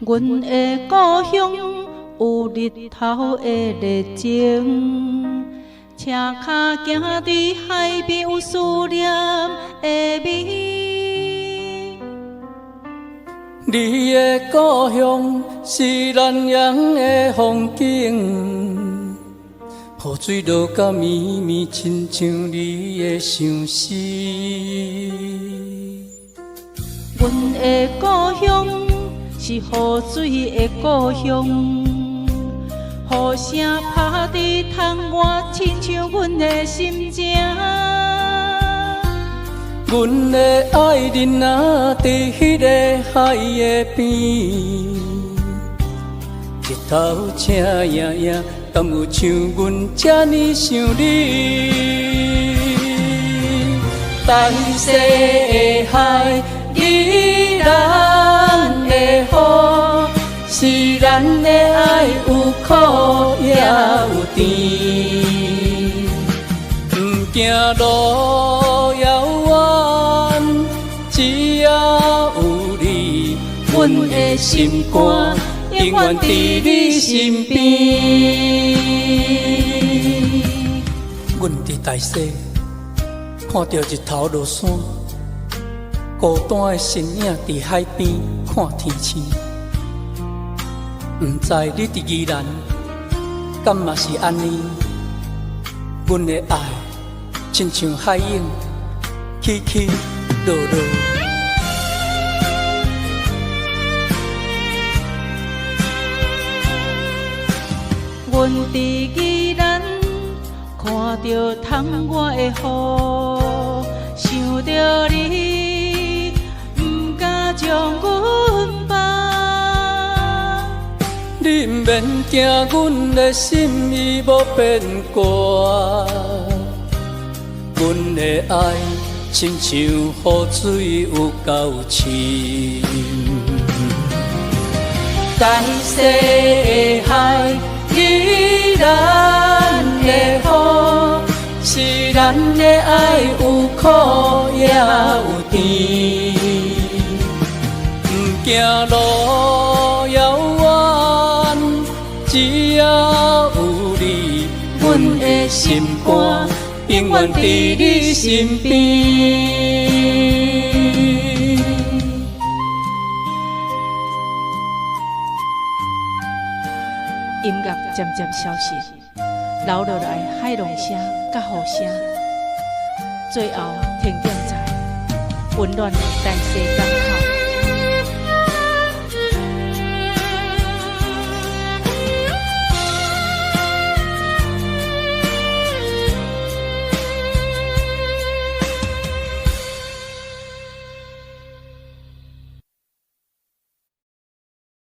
阮的故乡有日头的热情，车脚行伫海边有思念的美。你的故乡是南洋的风景，雨水落到绵绵，亲像你的相思。阮的故乡是雨水的故乡，雨声拍伫窗外，亲像阮的心情。阮的爱人啊，伫迄个海的边，日头赤影影，敢有像阮这呢想你？淡色的海，依然的雨，是咱的爱有苦也有甜，不惊路遥远，只要有你，阮的心肝永远伫你身边。阮伫大西看到日头落山，孤单的身影伫海边看天星。不知你伫宜兰，敢嘛是安尼？阮的爱亲像海涌，起起落落。阮伫宜兰看到窗外的雨，想着你，不敢将阮放。你不免惊，阮的心意无变卦。阮的爱亲像雨水有够深，淡色的海，依然的雨，是咱的爱有苦也有甜，不惊路遥远，只要有你，阮的心肝永远伫你身边。音乐渐渐消失，留落来海浪声甲雨声，最后停点在温暖的大西港。